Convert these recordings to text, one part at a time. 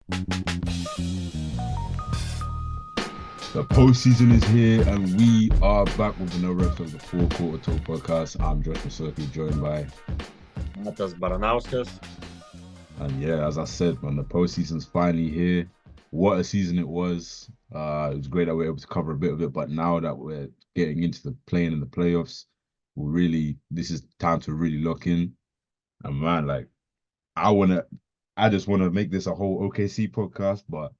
The postseason is here, and we are back with another episode of the Four Quarter Talk podcast. I'm Josh Masoki, joined by, Matas Baranauskas. and yeah, as I said, man, the postseason's finally here. What a season it was! It was great that we were able to cover a bit of it, but now that we're getting into the playing in the playoffs, this is time to really lock in. And man, like, I wanna, I just wanna make this a whole OKC podcast, but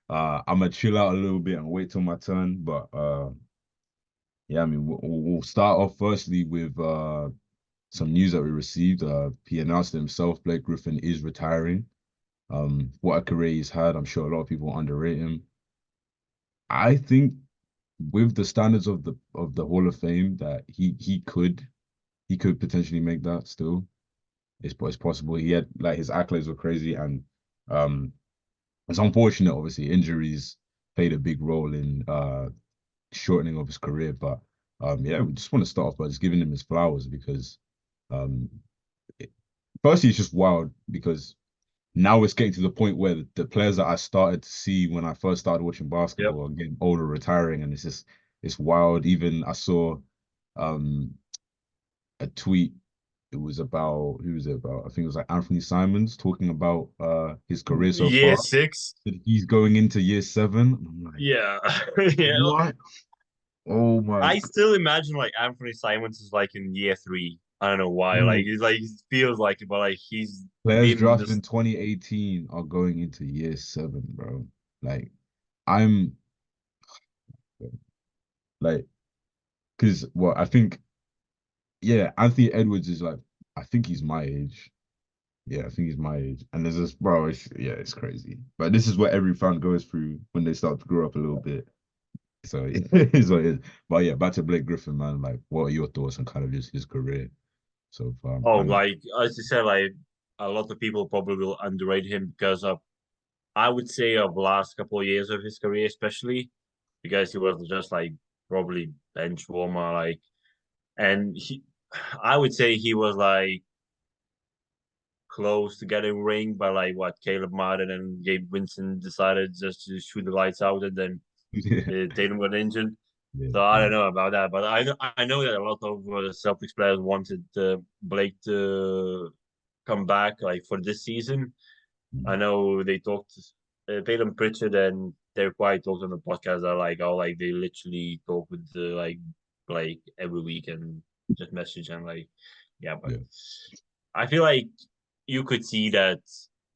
I'm gonna chill out a little bit and wait till my turn. But yeah, I mean, we'll start off firstly with some news that we received. He announced himself, Blake Griffin is retiring. What a career he's had. I'm sure a lot of people underrate him. I think with the standards of the Hall of Fame, that he could potentially make that still. It's possible. He had like his accolades were crazy, and um, it's unfortunate. Obviously, injuries played a big role in shortening of his career. But yeah, we just want to start off by just giving him his flowers because um, it, firstly, it's just wild because now it's getting to the point where the players that I started to see when I first started watching Yep. basketball are getting older, retiring, and it's wild. Even I saw um, a tweet. It was about who was it about? I think it was like Anthony Simons talking about his career so Year far. six. That he's going into year seven. And I'm like, Yeah. Yeah. what? Oh my I still imagine like Anthony Simons is like in year three. I don't know why. Like God. he's like it feels like it, but like he's Players been drafted this. in 2018 are going into year seven, bro. Like, I'm like, because well, I think, yeah, Anthony Edwards is like, I think he's my age. Yeah, I think he's my age. And there's this, bro, yeah, it's crazy. But this is what every fan goes through when they start to grow up a little bit. So it's what it is. But yeah, back to Blake Griffin, man. Like, what are your thoughts on kind of just his career so far? Oh, And like as you said, like a lot of people probably will underrate him because of I would say of the last couple of years of his career, especially because he was just like probably bench warmer, like and he I would say he was like close to getting ring, but like what Caleb Martin and Gabe Winston decided just to shoot the lights out, and then yeah, Tatum got injured. yeah, So I yeah. don't know about that, but I know that a lot of Celtics players wanted Blake to come back like for this season. I Mm. know they talked Peyton Pritchard and Derek White talked on the podcast that like oh like they literally talk with like Blake every week and just message and like yeah, but Yeah. I feel like you could see that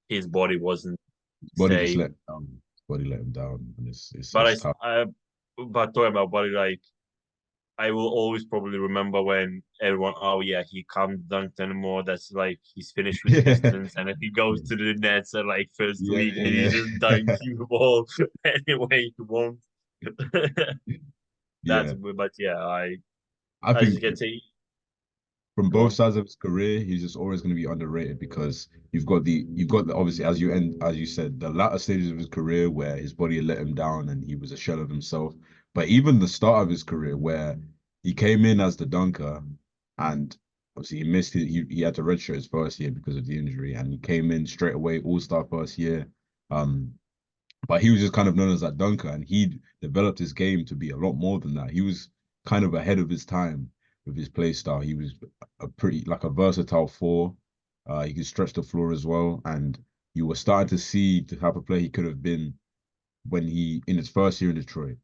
his body wasn't His the body just let same. him down. His body let him down, and But it's tough. but talking about body, like I will always probably remember when everyone, oh yeah, he can't dunk anymore. That's like he's finished with the Yeah, Pistons, and then he goes to the Nets and like first yeah, week, and he yeah, just dunking the ball any way he wants. That's yeah. but yeah, I as you think can see, from go both on. sides of his career, he's just always going to be underrated because you've got the obviously as you said the latter stages of his career where his body had let him down and he was a shell of himself. But even the start of his career where he came in as the dunker and obviously he had to redshirt his first year because of the injury and he came in straight away all-star first year. Um, but he was just kind of known as that dunker, and he developed his game to be a lot more than that. He was kind of ahead of his time with his play style. He was a pretty like a versatile four. He could stretch the floor as well, and you were starting to see the type of player he could have been when he in his first year in Detroit.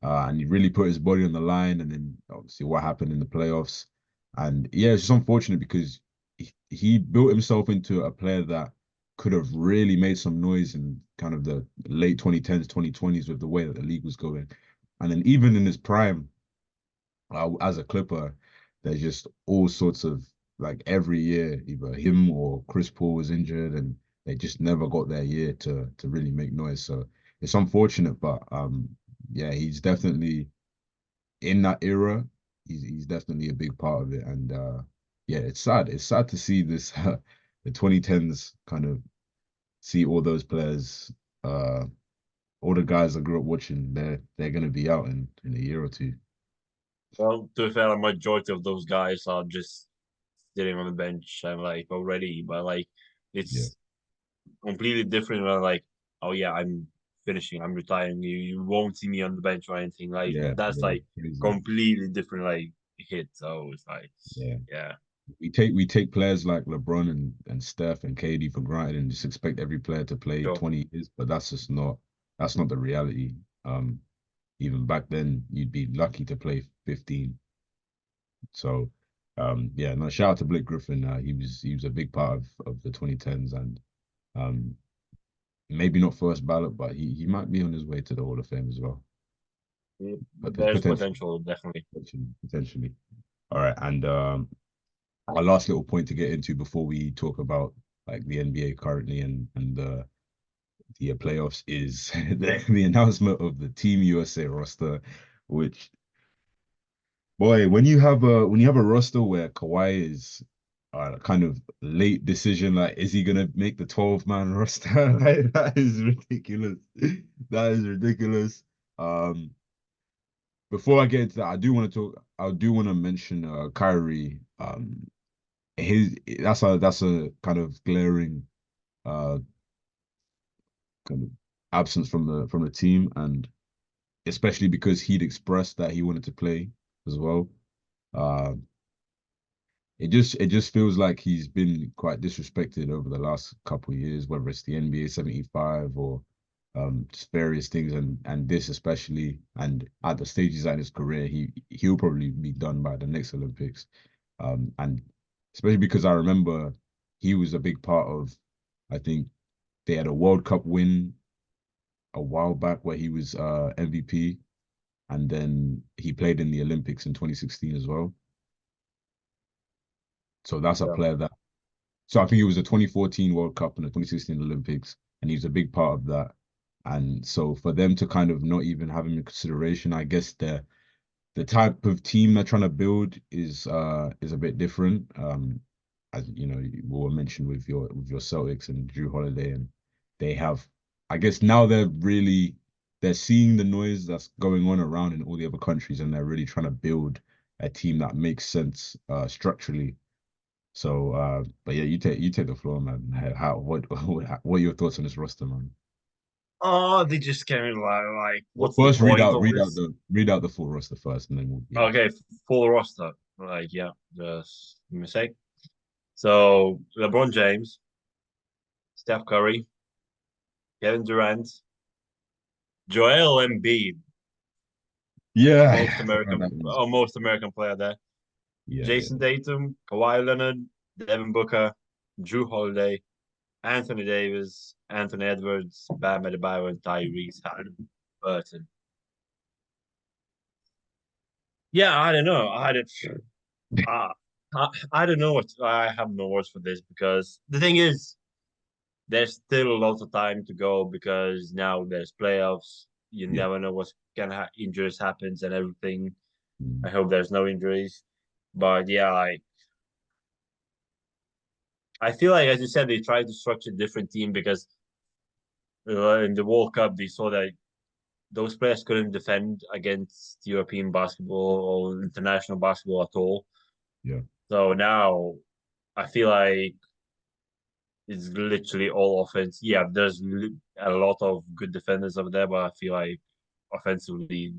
And he really put his body on the line, and then obviously what happened in the playoffs. And yeah, it's just unfortunate because he built himself into a player that could have really made some noise in kind of the late 2010s, 2020s with the way that the league was going. And then even in his prime, as a Clipper, there's just all sorts of like every year, either him or Chris Paul was injured, and they just never got their year to really make noise. So it's unfortunate, but yeah, he's definitely in that era. He's definitely a big part of it, and yeah, it's sad. It's sad to see this the 2010s kind of see all those players, uh, all the guys I grew up watching. They're gonna be out in a year or two. Well, to be fair, a majority of those guys are just sitting on the bench and like already, but like Yeah, it's completely different when like oh yeah, I'm finishing, I'm retiring. You won't see me on the bench or anything. Like Yeah, that's yeah, like crazy. completely different like hit. So it's like, Yeah. yeah, We take players like LeBron and Steph and KD for granted and just expect every player to play sure. 20 years, but that's not the reality. Um, Even back then, you'd be lucky to play 15. So, yeah, no, shout out to Blake Griffin. He was a big part of the 2010s, and um, maybe not first ballot, but he might be on his way to the Hall of Fame as well. But There's potentially, potential, definitely. potentially. All right, and our last little point to get into before we talk about like the NBA currently and the playoffs is the announcement of the Team USA roster, which boy, when you have a roster where Kawhi is kind of late decision, like is he gonna make the 12-man roster? Like, that is ridiculous. That is ridiculous. Um, before I get into that, I do want to mention Kyrie. His that's a kind of glaring uh kind of absence from the team, and especially because he'd expressed that he wanted to play as well. Uh, it just feels like he's been quite disrespected over the last couple of years, whether it's the NBA 75 or just various things, and this especially, and at the stage he's at in his career, he'll probably be done by the next Olympics. And especially because I remember he was a big part of, I think they had a World Cup win a while back where he was MVP, and then he played in the Olympics in 2016 as well. So that's a Yeah. player that. So I think it was the 2014 World Cup and the 2016 Olympics, and he's a big part of that. And so for them to kind of not even have him in consideration, I guess the type of team they're trying to build is a bit different. As you know, you were mentioned with your Celtics and Drew Holiday, and they have, I guess now they're seeing the noise that's going on around in all the other countries, and they're really trying to build a team that makes sense structurally. So, but yeah, you take the floor, man. What are your thoughts on this roster, man? Oh, they just came in like, Well, what's the first, read point out of read out this? the full roster first, and then yeah, Okay, full roster. Like, yeah, just give me a sec. So LeBron James, Steph Curry, Kevin Durant, Joel Embiid, yeah, I forgot most American player there. yeah, yeah, Jason Tatum, Kawhi Leonard, Devin Booker, Drew Holiday, Anthony Davis, Anthony Edwards, Bam Adebayo, and Tyrese Halliburton. Yeah, I don't know. Uh, I don't know what I have no words for this because the thing is, there's still a lot of time to go because now there's playoffs. You yeah. never know what's gonna injuries happens and everything. I Mm, hope there's no injuries, but yeah, I feel like as you said, they tried to structure a different team because in the World Cup they saw that those players couldn't defend against European basketball or international basketball at all. yeah, So now I feel like it's literally all offense. Yeah, there's a lot of good defenders over there, but I feel like offensively,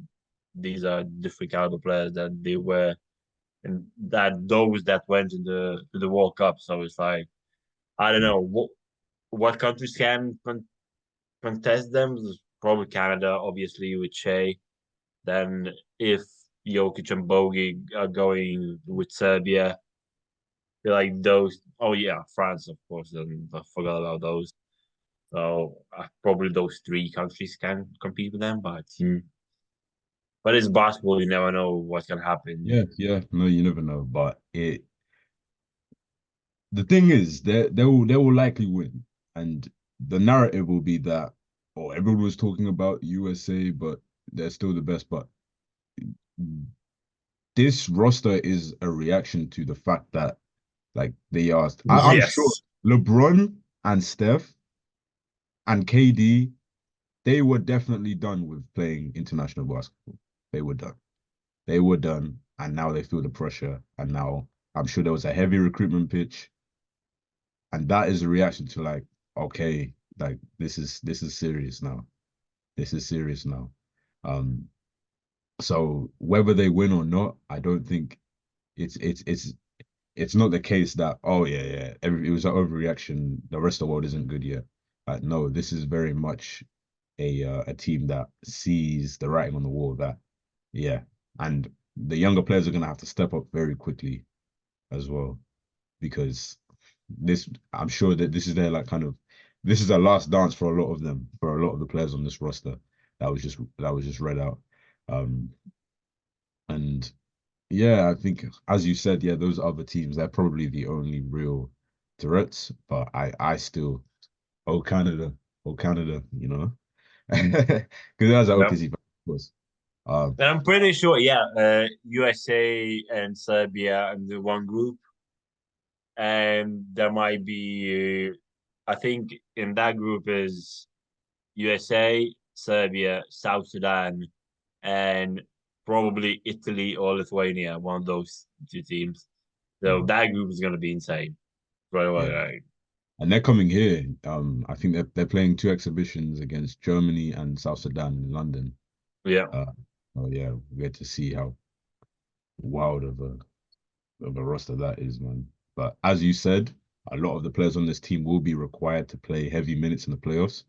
these are different caliber players that they were and that those that went in the World Cup. So it's like I don't yeah, know what countries can contest them. There's probably Canada, obviously with Shea. Then if Jokic and Bogi are going with Serbia, they're like those. Oh yeah, France of course. Then I forgot about those. So probably those three countries can compete with them, but it's basketball. You never know what's gonna happen. yeah, yeah. No, you never know. But the thing is, they will likely win, and the narrative will be that, oh, everyone was talking about USA, but they're still the best. But this roster is a reaction to the fact that like they asked. I'm sure Yes. LeBron and Steph and KD, they were definitely done with playing international basketball. They were done. They were done, and now they feel the pressure. And now I'm sure there was a heavy recruitment pitch, and that is a reaction to like, okay. Like this is serious now. This is serious now. Um, so whether they win or not, I don't think it's not the case that oh yeah yeah it was an overreaction. The rest of the world isn't good yet. No, this is very much a team that sees the writing on the wall that yeah, and the younger players are gonna have to step up very quickly as well because this I'm sure that this is their like kind of this is their last dance for a lot of them for a lot of the players on this roster that was just read out. Um, and yeah, I think as you said, yeah, those other teams, they're probably the only real threats. But I still, oh Canada, oh Canada, you know, because that's an Yeah. OKC fan, of course. Um, And I'm pretty sure, yeah, USA and Serbia in the one group, and there might be, I think in that group is USA, Serbia, South Sudan, and probably Italy or Lithuania, one of those two teams. So uh, that group is going to be insane. Right away, yeah, right? and they're coming here. I think they're playing two exhibitions against Germany and South Sudan in London. Yeah. Uh, oh yeah, we get to see how wild of a roster that is, man. But as you said, a lot of the players on this team will be required to play heavy minutes in the playoffs.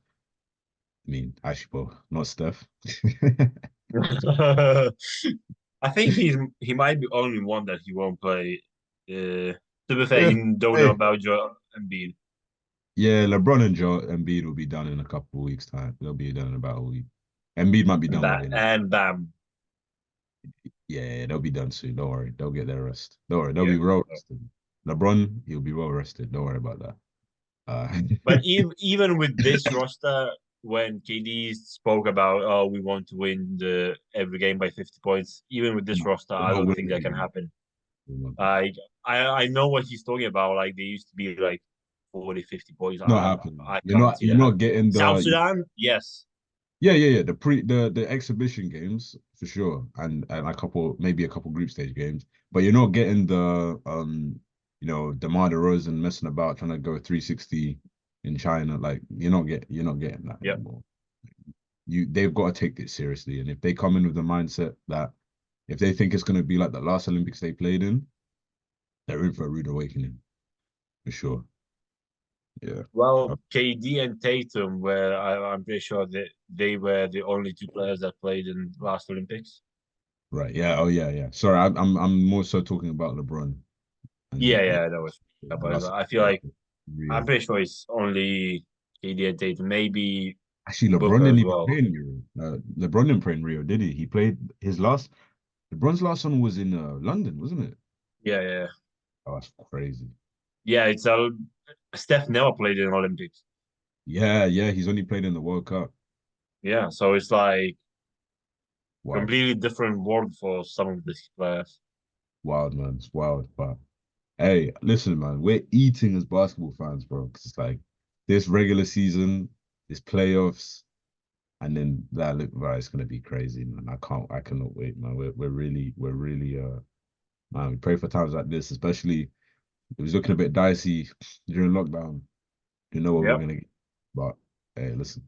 I mean, actually, well, not Steph. I think he might be only one that he won't play. To be fair, Yeah. you don't know Hey. about Joel Embiid Yeah, LeBron and Joe Embiid will be done in a couple of weeks' time. They'll be done in about a week. Embiid might be and done that already now. and Bam. Yeah, they'll be done soon. Don't worry. They'll get their rest. Don't worry. They'll Yeah. be well rested. LeBron, he'll be well rested. Don't worry about that. But even with this roster, when KD spoke about, oh, we want to win the every game by 50 points, even with this no, roster, they're I not don't winning think that every can game. happen. They're not Like I know what he's talking about. Like they used to be like 40, 50 points. not happening. I You're can't not see you're that not happening. getting South Sudan, yes. yeah, yeah, yeah. The exhibition games for sure, and a couple maybe a couple group stage games, but you're not getting the DeMar DeRozan messing about trying to go 360 in China. Like you're not getting that Yeah. anymore. They've got to take it seriously, and if they come in with the mindset that if they think it's gonna be like the last Olympics they played in, they're in for a rude awakening for sure. Yeah. Well, KD and Tatum were, I'm pretty sure that they were the only two players that played in last Olympics. Right. Yeah. Oh yeah. Yeah. Sorry, I'm more so talking about LeBron Yeah, and yeah, yeah, that was. the But last I feel yeah, like I'm Rio. pretty sure it's only KD and Tatum, maybe Actually, LeBron Booker didn't as even well. play in Euro. LeBron didn't play in Rio, did he? He played his last. LeBron's last one was in London, wasn't it? Yeah, yeah, Oh, that's crazy. yeah. It's Steph never played in Olympics. Yeah, yeah. He's only played in the World Cup. Yeah, so it's like Wild, completely different world for some of these players. wild, man. It's wild. But hey, listen, man. We're eating as basketball fans, bro. 'Cause it's like this regular season, this playoffs, and then that look, right, it's gonna be crazy, man. I cannot wait, man. We're really man, we pray for times like this, especially it was looking a bit dicey during lockdown. You know what we're Yep, gonna get. But hey, listen,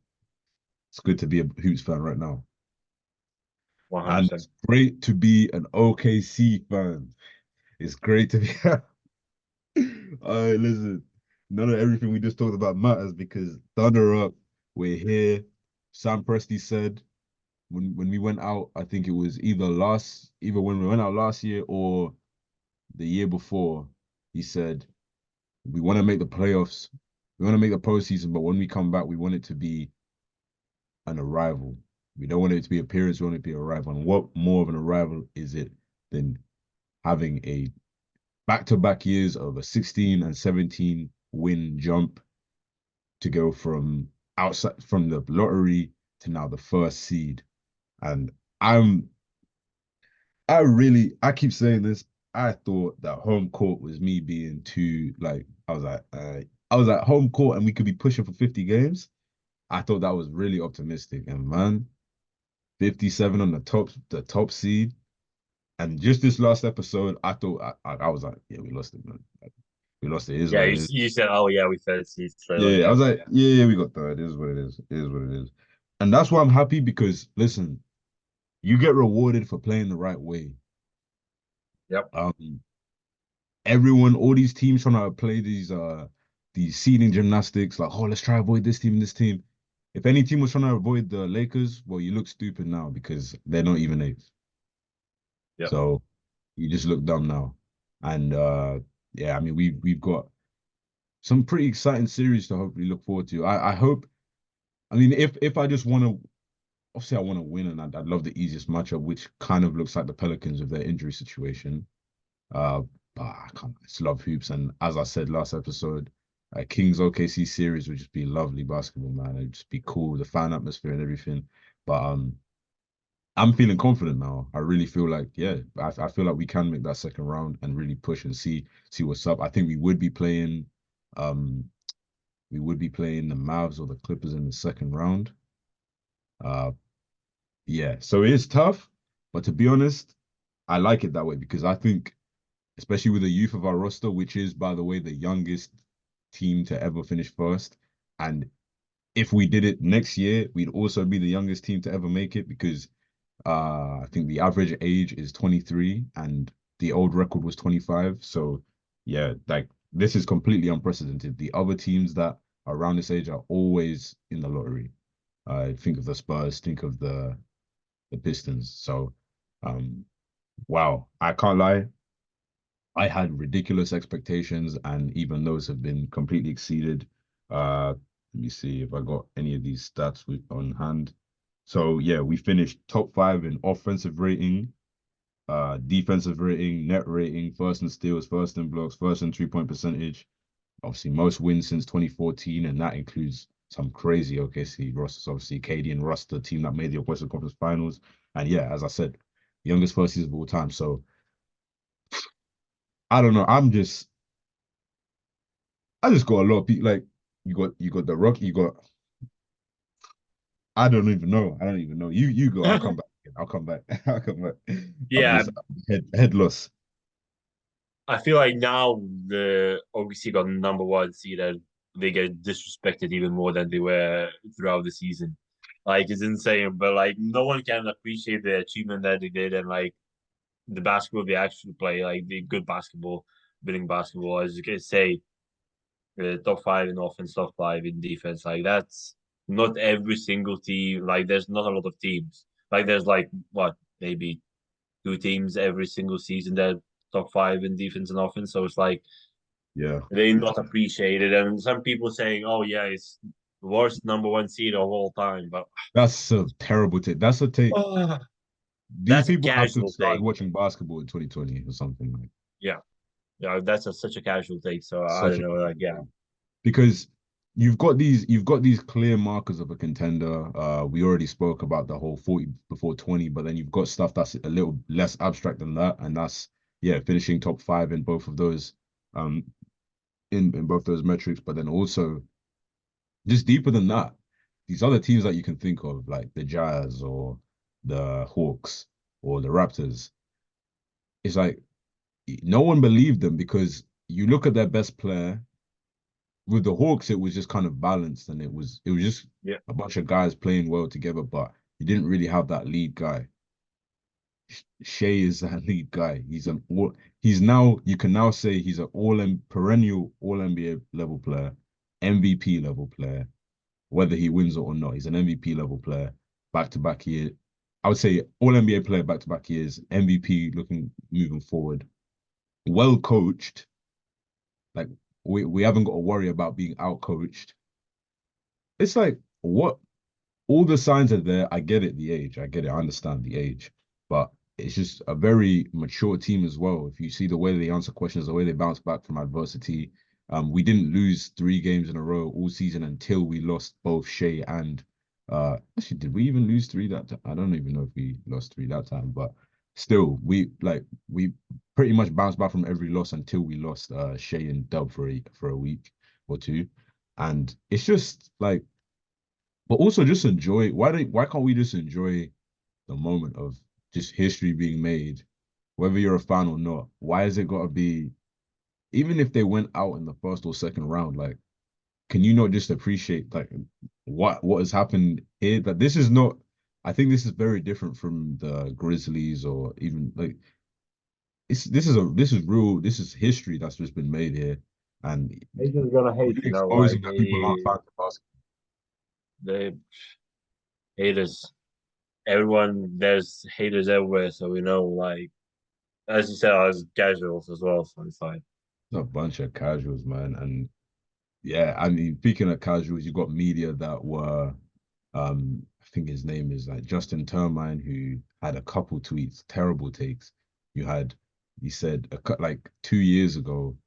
it's good to be a Hoops fan right now. And 100%. it's great to be an OKC fan. It's great to be all right, listen. None of everything we just talked about matters because Thunder up, we're here. Sam Presti said when we went out, I think it was either when we went out last year or the year before, he said we want to make the playoffs. We want to make the postseason, but when we come back, we want it to be an arrival. We don't want it to be appearance. We want it to be arrival. And what more of an arrival is it than having a back-to-back years of a 16 and 17 win jump to go from outside from the lottery to now the first seed. And I'm I keep saying this. I thought that home court was me being too like I was at home court and we could be pushing for 50 games. I thought that was really optimistic. And man, 57 on the top seed. And just this last episode, I thought I was like, yeah, we lost it, man. We lost. It is Yeah, what it you, is. you said, oh yeah, we fell seeds straight up. Yeah, I Yeah, was like, yeah, we got third. It is what it is. It is what it is. And that's why I'm happy because listen, you get rewarded for playing the right way. yep, Um, everyone, all these teams trying to play these seeding gymnastics, like, oh, let's try avoid this team and this team. If any team was trying to avoid the Lakers, well, you look stupid now because they're not even eighth. yep. So you just look dumb now. And yeah, I mean we've got some pretty exciting series to hopefully look forward to. I hope. I mean, if I just want to, obviously I want to win, and I'd love the easiest matchup, which kind of looks like the Pelicans with their injury situation. Uh, but I can't. It's love hoops, and as I said last episode, Kings OKC series would just be lovely basketball, man. It'd just be cool, the fan atmosphere and everything. But I'm feeling confident now. I really feel like, yeah, I feel like we can make that second round and really push and see what's up. I think um, we would be playing the Mavs or the Clippers in the second round. Uh, yeah, so it is tough, but to be honest, I like it that way because I think, especially with the youth of our roster, which is, by the way, the youngest team to ever finish first, and if we did it next year, we'd also be the youngest team to ever make it because I think the average age is 23 and the old record was 25. So yeah, like this is completely unprecedented. The other teams that are around this age are always in the lottery. Think of the Spurs, think of the Pistons. So um wow, I can't lie. I had ridiculous expectations and even those have been completely exceeded. Let me see if I got any of these stats on hand. So yeah, we finished top five in offensive rating, defensive rating, net rating, first in steals, first in blocks, first in 3-point percentage. Obviously, most wins since 2014, and that includes some crazy OKC rosters. Obviously, KD and Russ, the team that made the Western Conference Finals, and yeah, as I said, youngest first season of all time. So I don't know. I just got a lot of people like you got the Rock, you got I don't even know. I don't even know. You go. I'll come back. I'll come back. I'll come back. I'm Yeah, just head loss. I feel like now the OKC got number one seed and they get disrespected even more than they were throughout the season. Like it's insane, but like no one can appreciate the achievement that they did and like the basketball they actually play, like the good basketball, winning basketball, as you can say, top five in offense, top five in defense. Like that's not every single team. Like there's not a lot of teams. Like there's like what maybe two teams every single season that top five in defense and offense. So it's like Yeah. they not appreciated. And some people saying, "Oh yeah, it's worst number one seed of all time." But That's a terrible take. That's a take. These that's a people have to have casual started take. watching basketball in 2020 or something like Yeah, yeah, that's such a casual take. So I such don't a know. Like, casual yeah, take. Because you've got these clear markers of a contender. We already spoke about the whole 40 before 20, but then you've got stuff that's a little less abstract than that, and that's yeah, finishing top five in both of those um in both those metrics, but then also just deeper than that, these other teams that you can think of, like the Jazz or the Hawks or the Raptors, it's like no one believed them because you look at their best player. With the Hawks, it was just kind of balanced and it was just yeah, a bunch of guys playing well together, but you didn't really have that lead guy. Shea is that lead guy. He's now you can now say he's an perennial all NBA level player, MVP level player, whether he wins it or not. He's an MVP level player, back to back year. I would say all NBA player back to back years, MVP looking moving forward. Well coached. Like we haven't got to worry about being out coached. It's like what all the signs are there. I get it, the age. I get it. I understand the age. But it's just a very mature team as well. If you see the way they answer questions, the way they bounce back from adversity. We didn't lose 3 games in a row all season until we lost both Shea and actually did we even lose three that time? I don't even know if we lost three that time, but still we pretty much bounced back from every loss until we lost Shea and Dub for a week or two. And it's just like but also just enjoy. Why can't we just enjoy the moment of just history being made, whether you're a fan or not? Why has it got to be even if they went out in the first or second round, like, can you not just appreciate like what has happened here? That this is not. I think this is very different from the Grizzlies or even like this is history that's just been made here, and Haters gonna hate, really you know, like exposing that people aren't fans of basketball. they haters. Everyone, there's haters everywhere, so we know, like as you said, as casuals as well. So it's like, A bunch of casuals, man, and yeah, I mean, speaking of casuals, you got media that were, I think his name is like Justin Termine, who had a couple tweets, terrible takes. You had, he said like 2 years ago,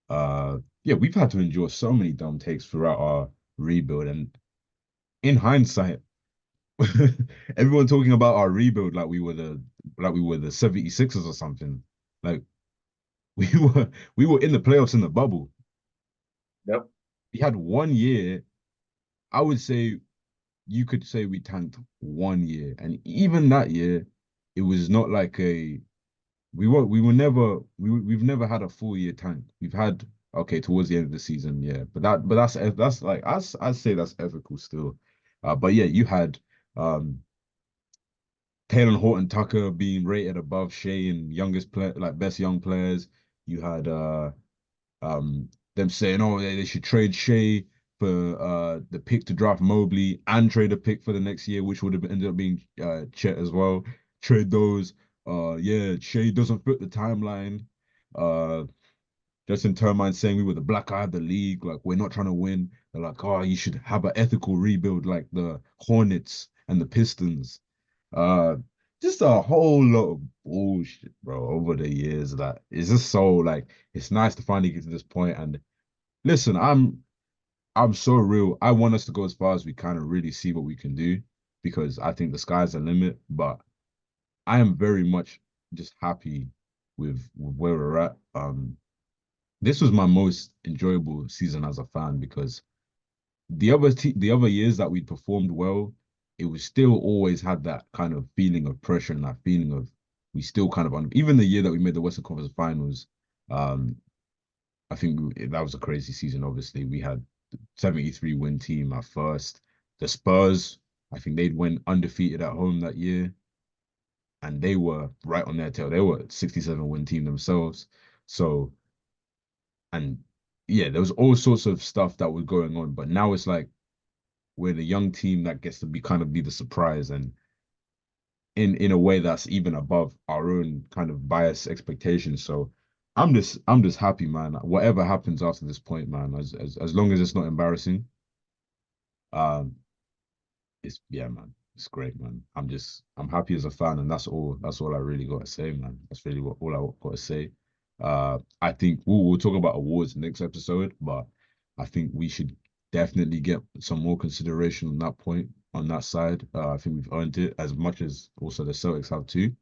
yeah, we've had to endure so many dumb takes throughout our rebuild, and in hindsight, everyone talking about our rebuild like we were the 76ers or something. Like we we were in the playoffs in the bubble. yep, We had 1 year. I would say you could say we tanked 1 year, and even that year, it was not like a we were never we've never had a full year tank. We've had okay towards the end of the season, yeah, but that's like I'd say that's ethical still. But yeah, you had um Taylor Horton Tucker being rated above Shea and youngest player like best young players. You had them saying, oh, they should trade Shea for the pick to draft Mobley and trade a pick for the next year, which would have ended up being Chet as well. Trade those. Yeah, Shea doesn't fit the timeline. Uh, Justin Termine saying we were the black eye of the league, like we're not trying to win. They're like, oh, you should have an ethical rebuild like the Hornets and the Pistons. Uh, just a whole lot of bullshit, bro, over the years that it's just so like it's nice to finally get to this point. And listen, I'm so real. I want us to go as far as we can and really see what we can do because I think the sky's the limit. But I am very much just happy with where we're at. This was my most enjoyable season as a fan because the other years that we performed well, it was still always had that kind of feeling of pressure and that feeling of we still kind of even the year that we made the Western Conference Finals, um, I think that was a crazy season. Obviously, we had 73 win team at first. The Spurs, I think they'd went undefeated at home that year, and they were right on their tail. They were a 67 win team themselves. So and yeah, there was all sorts of stuff that was going on, but now it's like we're the young team that gets to be kind of be the surprise and in a way that's even above our own kind of biased expectations. So I'm just happy, man. Whatever happens after this point, man, as long as it's not embarrassing, um, it's yeah, man. It's great, man. I'm happy as a fan, and that's all I really got to say, man. That's really what all I got to say. I think we'll talk about awards next episode, but I think we should definitely get some more consideration on that point, on that side. I think we've earned it as much as also the Celtics have too.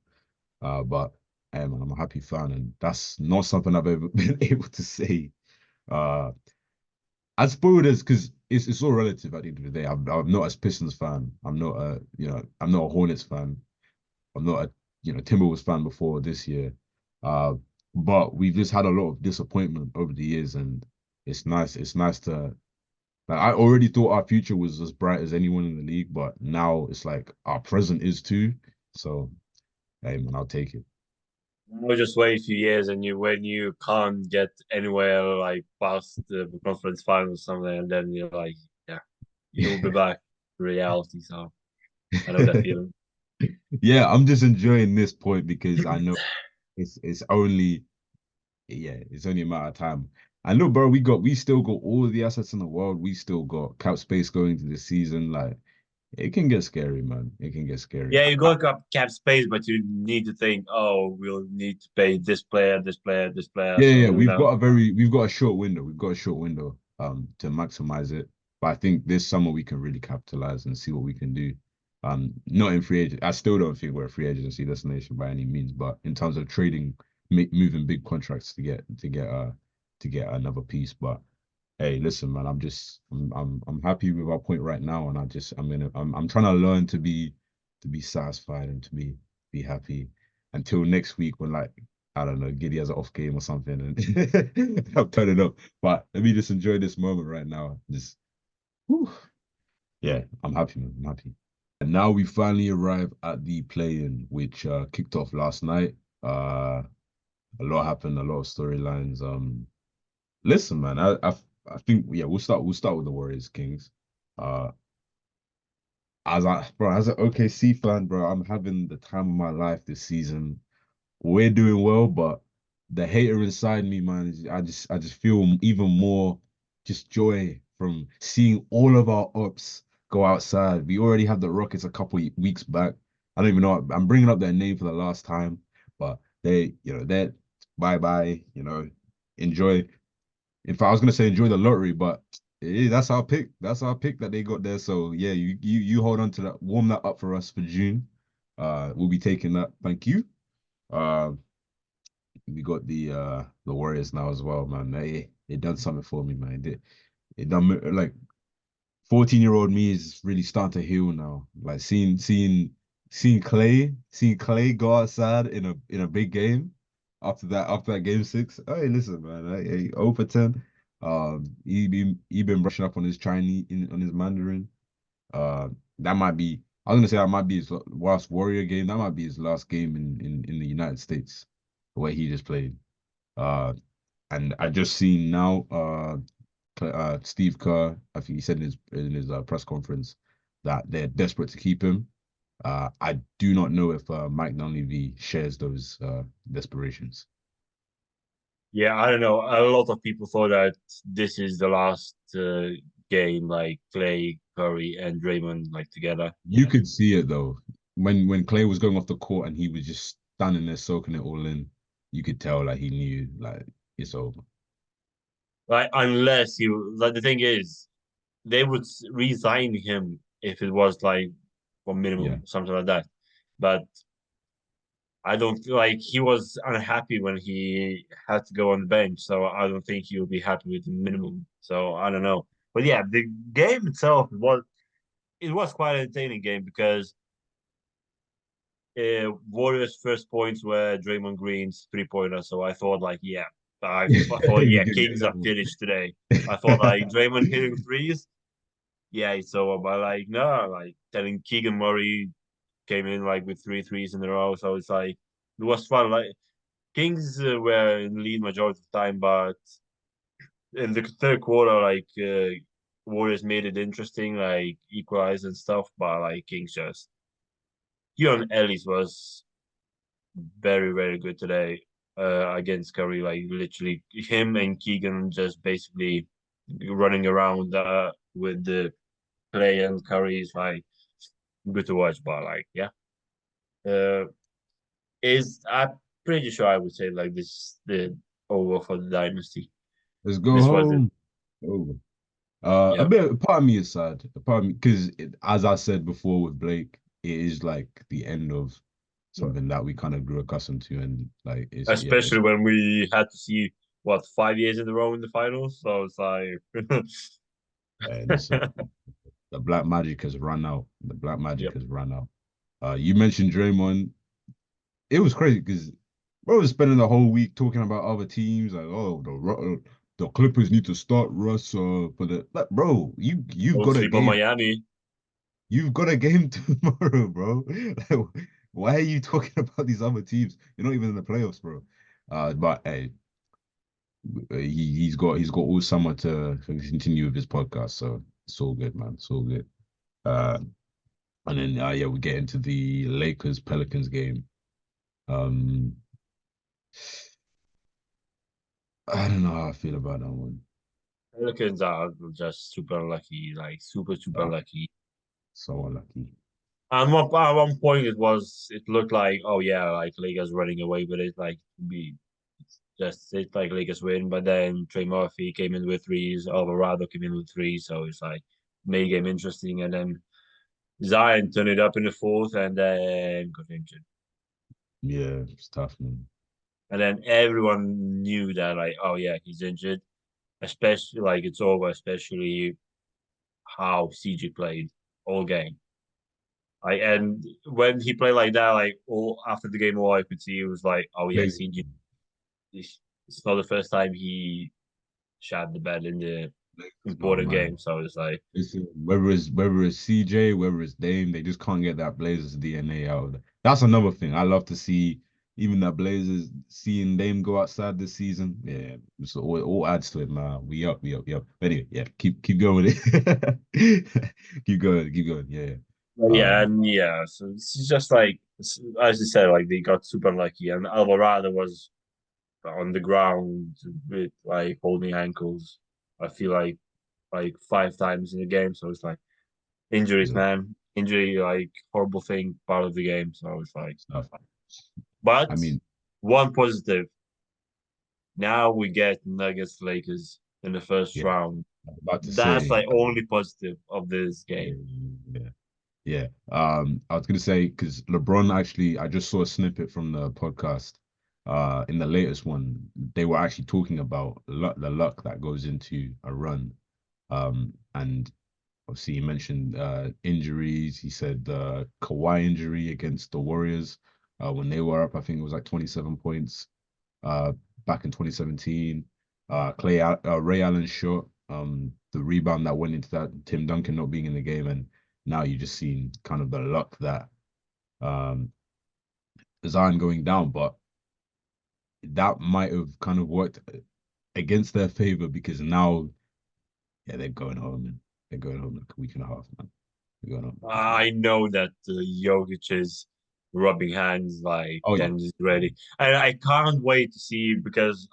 But hey, man, I'm a happy fan, and that's not something I've ever been able to say. Uh, as spoiled as because it's all relative at the end of the day. I'm not a Pistons fan. I'm not a I'm not a Hornets fan. I'm not a Timberwolves fan before this year. Uh, but we've just had a lot of disappointment over the years, and it's nice. It's nice to like. I already thought our future was as bright as anyone in the league, but now it's like our present is too. So, hey man, I'll take it. we'll just wait a few years, and when you can't get anywhere like past the conference final or something, and then you're like, yeah, you'll be back to reality. So I know that feeling. Yeah, I'm just enjoying this point because I know it's only yeah, it's only a matter of time. And look, bro, we still got all of the assets in the world. We still got cap space going into the season. Like it can get scary, man. It can get scary. Yeah, you got cap space, but you need to think, oh, we'll need to pay this player, this player, this player. Yeah, yeah, So we've got a short window. We've got a short window to maximize it. But I think this summer we can really capitalize and see what we can do. Not in free agent. I still don't think we're a free agency destination by any means, but in terms of trading, moving big contracts to get another piece. But hey, listen, man, I'm happy with our point right now, and I'm trying to learn to be satisfied and to be happy until next week when like I don't know, Giddy has an off game or something, and I'm turning up. But let me just enjoy this moment right now. Just, whew. Yeah, I'm happy, man. I'm happy. And now we finally arrive at the play-in, which kicked off last night. A lot happened, a lot of storylines. Listen, man, I think yeah, we'll start with the Warriors Kings. Uh, as an OKC fan, bro, I'm having the time of my life this season. We're doing well, but the hater inside me, man, I just feel even more just joy from seeing all of our ups go outside. We already had the Rockets a couple weeks back. I don't even know. I'm bringing up their name for the last time, but they're bye bye. Enjoy. In fact, I was gonna say enjoy the lottery, but that's our pick. That's our pick that they got there. So yeah, you hold on to that, warm that up for us for June. We'll be taking that. Thank you. Uh, we got the Warriors now as well, man. They done something for me, man. They done like 14-year-old me is really starting to heal now. Like seeing Klay go outside in a big game after that game six. Hey, listen, man. Hey, 0 for 10. He been brushing up on his Chinese on his Mandarin. That might be. I was gonna say that might be his last Warrior game. That might be his last game in the United States, the way he just played. Uh, and I just seen now, Steve Kerr, I think he said in his press conference that they're desperate to keep him. I do not know if Mike Dunleavy shares those desperations. Yeah, I don't know. A lot of people thought that this is the last game, like Clay, Curry, and Draymond like together. You could see it though when Klay was going off the court and he was just standing there soaking it all in. You could tell like he knew like it's over. Like unless you like the thing is, they would resign him if it was like for Yeah, minimum something like that. But I don't feel like he was unhappy when he had to go on the bench, so I don't think he will be happy with the minimum. So I don't know. But yeah, the game itself was quite an entertaining game because Warriors' first points were Draymond Green's 3-pointer. So I thought like, yeah, I thought you yeah, can get Kings that are one. finished today. I thought like Draymond hitting threes, yeah, it's over. But like no, like telling Keegan Murray came in like with three threes in a row, so it's like it was fun. Like Kings were in the lead majority of the time, but in the third quarter, like Warriors made it interesting, like equalized and stuff. But like Kings just Keon Ellis was very very good today against Curry. Like literally him and Keegan just basically running around with the play and Curry is like good to watch. But like yeah, uh, is I'm pretty sure I would say like this the over for the dynasty. Let's go This was it. home. Over. A Yeah. bit, part of me is sad. A part of me, because as I said before with Blake, it is like the end of something that we kind of grew accustomed to, and like it's Especially when we had to see what 5 years in a row in the finals. So it's like listen, the black magic has run out. The black magic yep. has run out. You mentioned Draymond. It was crazy because bro was spending the whole week talking about other teams, like the Clippers need to start Russ for the like, bro. You've Don't got a sleep on game. Miami. You've got a game tomorrow, bro. Like, why are you talking about these other teams? You're not even in the playoffs, bro. But hey, he's got all summer to continue with his podcast, so it's all good, man. It's all good. Uh, and then yeah, we get into the Lakers Pelicans game. Um, I don't know how I feel about that one. Pelicans are just super lucky, like super super Uh, lucky. so unlucky. And at one point it looked like oh yeah like Lakers running away with it like be just it like Lakers win, but then Trey Murphy came in with threes, Alvarado came in with threes, so it's like made game interesting, and then Zion turned it up in the fourth, and then got injured. Yeah, it's tough, man. And then everyone knew that, like, oh yeah, he's injured. Especially like it's over, especially how CG played all game. And when he played like that, like all after the game, all I could see was like, oh yeah, Plays CG. it's not the first time he shat the bed in the No important man. game. So it's like, Listen, whether it's CJ, whether it's Dame, they just can't get that Blazers DNA out of it. That's another thing. I love to see even that Blazers seeing Dame go outside this season. Yeah, so all adds to it, man. We up. But anyway, yeah, keep going with it. Keep going. Yeah, yeah. but yeah, Um, and yeah. So it's just like as you said, like they got super lucky, and Alvarado was on the ground with like holding ankles. I feel like 5 times in the game. So it's like injuries, yeah, man. Injury, like horrible thing, part of the game. So it's like, stuff. I but mean, one positive. Now we get Nuggets Lakers in the first yeah, round. I'm about to That's say, like only positive of this yeah, game. yeah. Yeah. I was gonna say because LeBron actually, I just saw a snippet from the podcast. In the latest one, they were actually talking about the luck that goes into a run. And obviously he mentioned injuries. He said the Kawhi injury against the Warriors, when they were up, I think it was like 27 points, uh, back in 2017. Ray Allen shot, the rebound that went into that, Tim Duncan not being in the game, and now you just seen kind of the luck that um Zion going down, but that might have kind of worked against their favor because now, yeah, they're going home, and they're going home in like a week and a half, man. They're going home in a week and a half. I know that Jokic is rubbing hands like Oh yeah. and is ready. And I can't wait to see because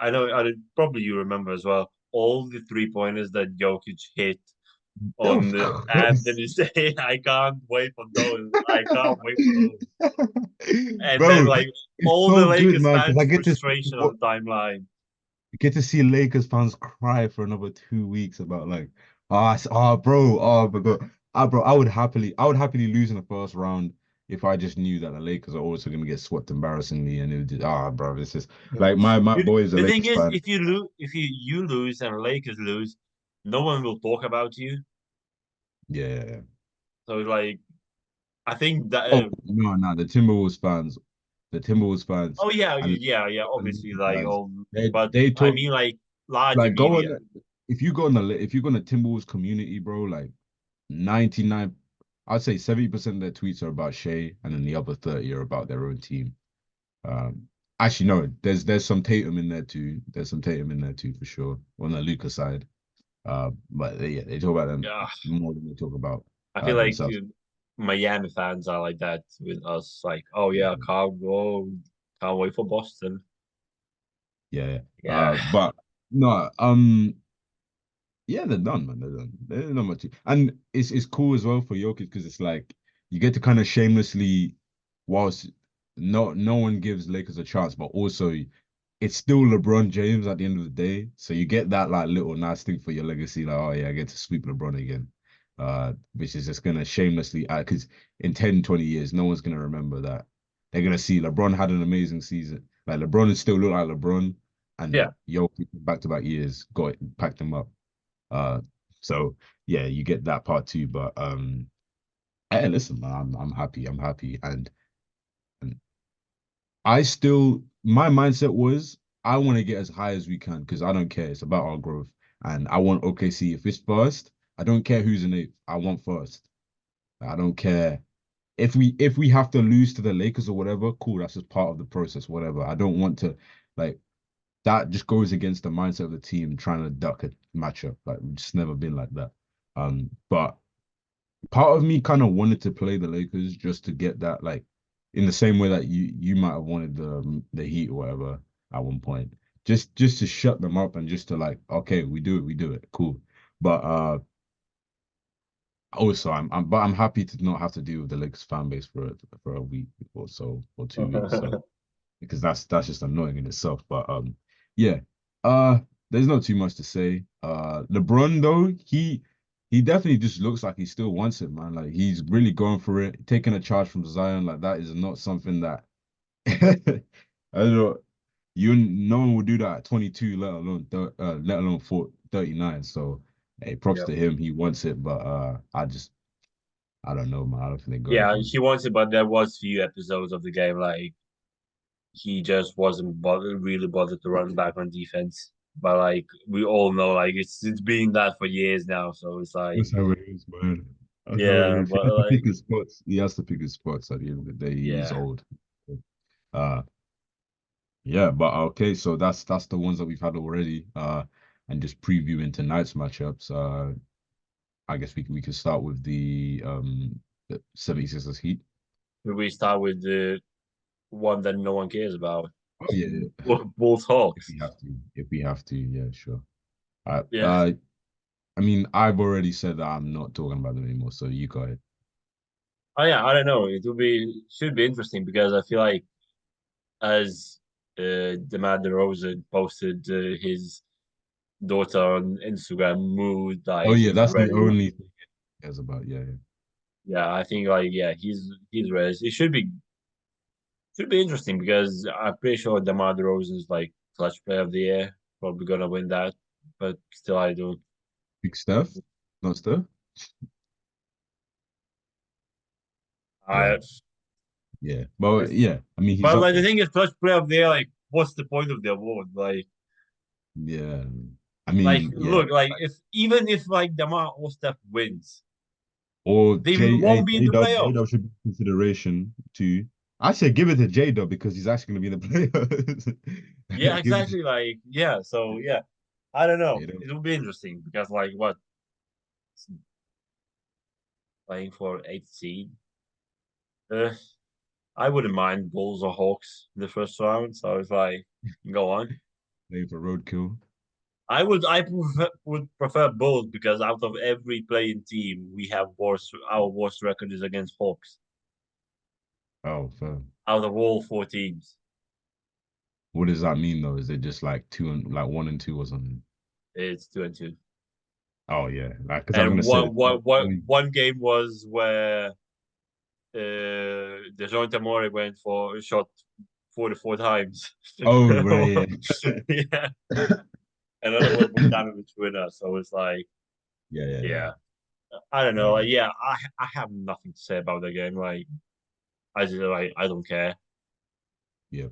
I know probably you remember as well all the 3 pointers that Jokic hit on Of the course. Anthony Day. I can't wait for those. I can't wait for those. And then Bro, like it's all the so good, Lakers man, because I fans' get to see frustration what on the timeline. get to see Lakers fans cry for another 2 weeks about like, bro, oh my God, bro, I would happily lose in the first round if I just knew that the Lakers are also gonna get swept embarrassingly, and it would just, bro, this is like my You, boy is a the thing Lakers is, fan. if you lose and Lakers lose, no one will talk about you. Yeah, yeah, yeah. So like I think that Oh no, no, the Timberwolves fans, oh yeah, and yeah, the obviously Lakers like fans, all, they but they I talk mean like larger like go media. on. If you go on the Timberwolves community, bro, like 99, I'd say 70% of their tweets are about Shea, and then the other 30 are about their own team. Um, Actually, no, there's some Tatum in there too. There's some Tatum in there too for sure on the Luka side. But yeah, they talk about them Yeah, more than they talk about I feel like themselves. Miami fans are like that with us. Like, oh yeah, Yeah, can't wait for Boston. yeah, yeah. Yeah, But no, yeah, they're done, man. They're done. They're not much. And it's cool as well for Jokic because it's like you get to kind of shamelessly, whilst no one gives Lakers a chance, but also it's still LeBron James at the end of the day. So you get that like little nice thing for your legacy, like, oh yeah, I get to sweep LeBron again. Which is just gonna shamelessly add because in 10, 20 years, no one's gonna remember that. They're gonna see LeBron had an amazing season. Like LeBron is still look like LeBron, yeah, and Jokic back to back years got it, packed him up. Uh, so yeah, you get that part too. But hey, listen, man, I'm happy. I'm happy, and I still my mindset was I want to get as high as we can because I don't care. It's about our growth, and I want OKC. If it's first, I don't care who's in it. I want first. I don't care if we have to lose to the Lakers or whatever. Cool, that's just part of the process. Whatever. I don't want to like that. Just goes against the mindset of the team trying to duck a matchup. Like we've just never been like that. But part of me kind of wanted to play the Lakers just to get that, like, in the same way that you might have wanted the Heat or whatever at one point, just to shut them up and just to like, okay, we do it, cool. But also I'm happy to not have to deal with the Lakers fan base for a week or so or 2 weeks. So because that's just annoying in itself. But yeah, uh, there's not too much to say. LeBron though, he definitely just looks like he still wants it, man. Like he's really going for it, taking a charge from Zion. Like that is not something that I don't know. No one would do that at 22, let alone 39. So hey, props yeah, to him. He wants it, but I don't know, man. I don't think they got it yeah. from him. He wants it, but there was few episodes of the game like he just wasn't really bothered to run back on defense. But like we all know, like it's been that for years now. So it's like, That's how it is, man. That's how it yeah, is. He but has to like, pick his spots. He has to pick his spots at the end of the day. He's yeah, old. Uh yeah, but okay, so that's the ones that we've had already. And just previewing tonight's matchups. I guess we can start with the 76ers Heat. we start with the one that no one cares about. Oh yeah, yeah. Both If Hawks. we have to. If we have to, yeah, sure. Uh Yeah. uh I mean, I've already said that I'm not talking about them anymore, so you go ahead. Oh yeah, I don't know. It will be should be interesting because I feel like as DeMar DeRozan posted his daughter on Instagram mood, Oh like yeah, he's that's the ready. only thing he cares about. Yeah, yeah. Yeah, I think like yeah, he's ready. It should be interesting because I'm pretty sure DeMar DeRozan is like clutch player of the year, probably gonna win that. But still, I don't. Big Steph, not Steph. Yeah, I yeah. Well, yeah. I mean, he's but up like the there. thing is, clutch player of the year, like what's the point of the award? Yeah. I Like mean, yeah. look, like if even if like DeMar or Steph wins, Or they J won't be in J the Dub playoff. should be consideration too. I say give it to J Dub because he's actually going to be in the Yeah, playoffs. Give it to exactly. Like, yeah. So yeah, I don't know. J Dub. It will be interesting because like what playing for eighth seed. Uh, I wouldn't mind Bulls or Hawks in the first round. So it's like, go on. Playing for roadkill. Would prefer Bulls because out of every playing team, we have our worst record is against Hawks Oh, fair. out of all four teams. What does that mean though? Is it just like two and like 1-2 or something? It's 2-2. Oh yeah, like because I was And gonna say one game was where DeJounte Murray went for a shot 44 times. oh right, yeah. Yeah. Another was Bogdanovic winner. So it's like, Yeah, yeah, yeah. yeah. I don't know. Uh, Like, yeah, I have nothing to say about the game. Like, I just like I don't care. yeah.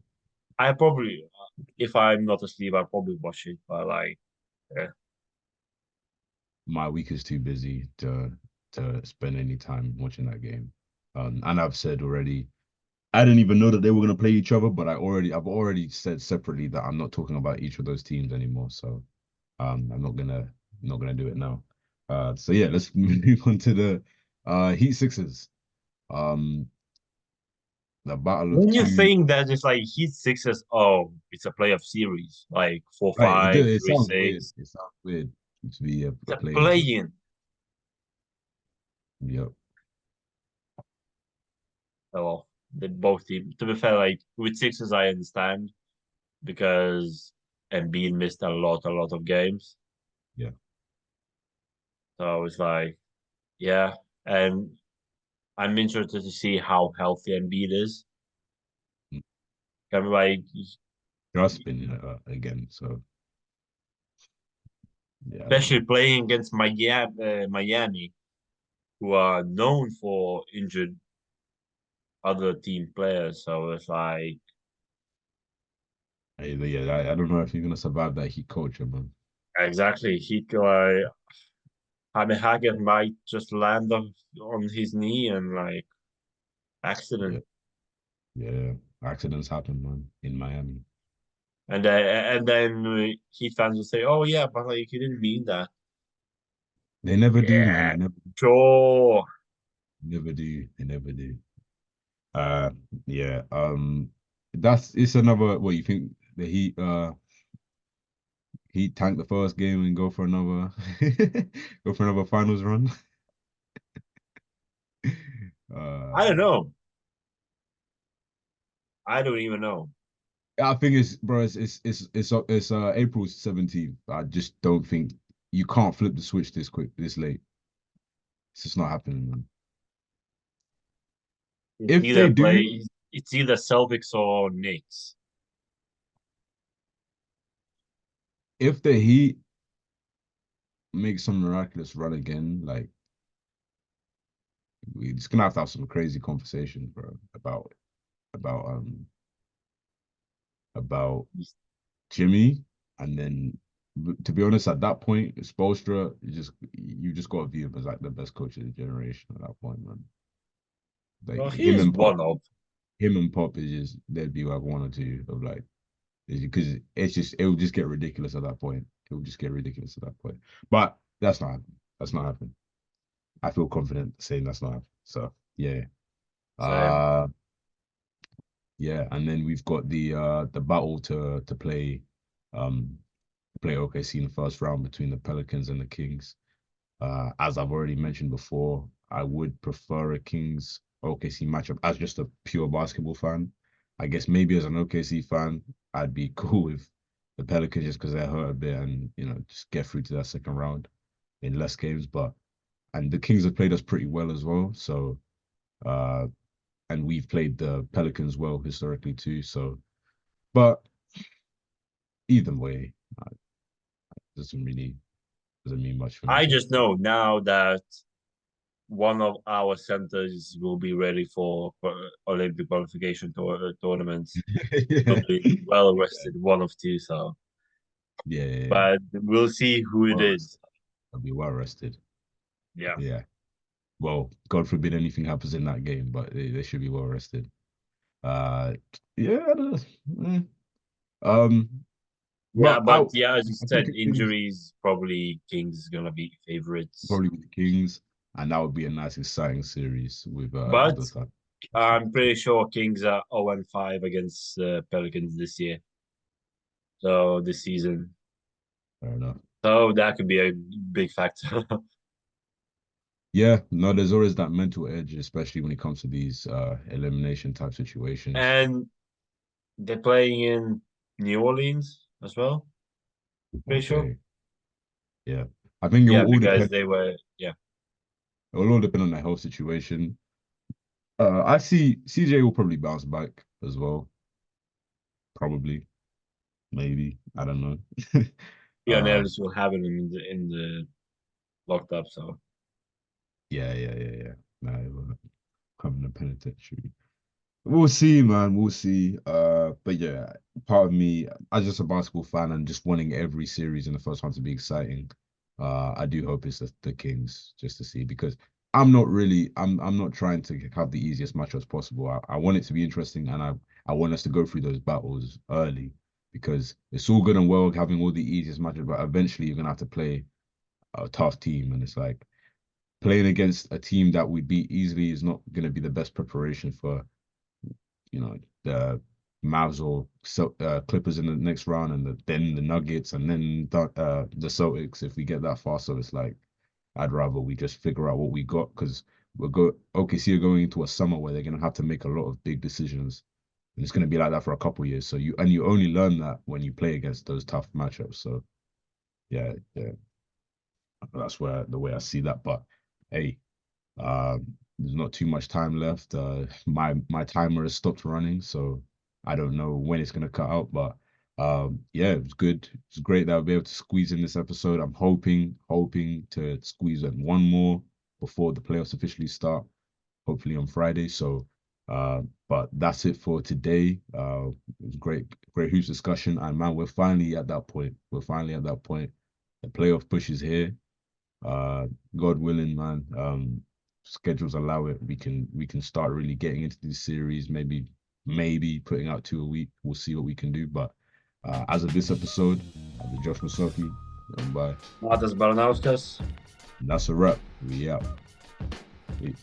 I probably if I'm not asleep, I'll probably watch it. But like, yeah. My week is too busy to spend any time watching that game. And I've said already, I didn't even know that they were gonna play each other, but I've already said separately that I'm not talking about each of those teams anymore. So I'm not gonna do it now. So yeah, let's move on to the Heat Sixers. Um, the battle of When you two. think that it's like Heat Sixers, oh, it's a playoff series, like four Right, five, it three sounds weird. six. It sounds weird to be It's a a play-in series. play-in. Yep. Oh, well, they both team. To be fair, like with Sixers, I understand because Embiid missed a lot of games. Yeah. So it's like, yeah, and I'm interested to see how healthy Embiid is. Mm. I'm like, Just been again. So yeah, I don't especially know. playing against Miami, who are known for injured other team players. So it's like, Yeah, I don't know if you're gonna survive that Heat culture, man. exactly, he like, Jaime Haggard might just land on his knee and like Yeah, accident. yeah. Accidents happen, man, in Miami. And then Heat fans will say, "Oh yeah, but like he didn't mean that." They never do, man. Yeah, They sure. never do. They never do. Uh, yeah. That's it's another. What you think the Heat tank the first game and go for another go for another finals run? I don't Uh, know. I don't even know. I think it's bro. It's April 17th. I just don't think you can't flip the switch this quick, this late. It's just not happening, man. It's If they either do, play. It's either Celtics or Knicks. if the Heat make some miraculous run again, like we're just gonna have to have some crazy conversations, bro, about about Jimmy, and then to be honest, at that point, Spoelstra, you just got to view him as like the best coach of the generation at that point, man. Like Well, he is one of. him and Pop is just there'd be like one or two of like because it will just get ridiculous at that point. It will just get ridiculous at that point. But that's not happening. That's not happening. I feel confident saying that's not happening. So yeah. Same. Uh yeah, and then we've got the battle to play OKC in the first round between the Pelicans and the Kings. As I've already mentioned before, I would prefer a Kings OKC matchup as just a pure basketball fan. I guess maybe as an OKC fan, I'd be cool with the Pelicans just because they're hurt a bit and just get through to that second round in less games. And the Kings have played us pretty well as well. So uh and we've played the Pelicans well historically too. So but either way, doesn't really doesn't mean much for me. I just know now that one of our centers will be ready for Olympic qualification tournaments. Will Yeah. be well rested, one of two. So, Yeah, yeah, yeah. but we'll see who it Well is. rested. I'll be well rested. Yeah. Yeah. Well, God forbid anything happens in that game, but they should be well rested. Uh, yeah. I don't know. Um, Yeah, but but yeah, as you I think said, it is injuries probably Kings is gonna be favorites. probably with the Kings, and that would be a nice, exciting series with But those type. I'm pretty sure Kings are 0-5 against Pelicans this year. So this season. Fair enough. So that could be a big factor. Yeah, no, there's always that mental edge, especially when it comes to these elimination type situations. And they're playing in New Orleans as well. Pretty sure. Okay, yeah. I think Yeah, because they were it will all depend on the health situation. I see CJ will probably bounce back as well. Probably, maybe. I don't know. Leon uh, Ellis will have it in the locked up. So yeah. No, it will come in the penitentiary. We'll see, man. We'll see. But yeah, part of me, as just a basketball fan and just wanting every series in the first round to be exciting, I do hope it's the Kings just to see because I'm not trying to have the easiest matchups possible. I want it to be interesting and I want us to go through those battles early because it's all good and well having all the easiest matchups, but eventually you're gonna have to play a tough team, and it's like playing against a team that we beat easily is not gonna be the best preparation for the Mavs or Clippers in the next round, and then the Nuggets, and then the Celtics if we get that far. So it's like I'd rather we just figure out what we got because OKC are going into a summer where they're gonna have to make a lot of big decisions, and it's gonna be like that for a couple of years. So you only learn that when you play against those tough matchups. So yeah, that's where the way I see that. But hey, there's not too much time left. My timer has stopped running, so I don't know when it's gonna cut out. But yeah, it was good. It's great that I'll be able to squeeze in this episode. I'm hoping to squeeze in one more before the playoffs officially start, hopefully on Friday. So but that's it for today. It was great hoops discussion. And man, we're finally at that point. We're finally at that point. The playoff push is here. Uh, God willing, man. Schedules allow it, we can start really getting into these series. Maybe putting out 2 a week. We'll see what we can do. But as of this episode, the Josh Masoki, bye. Matas Baranauskas. And that's a wrap. We out. Peace.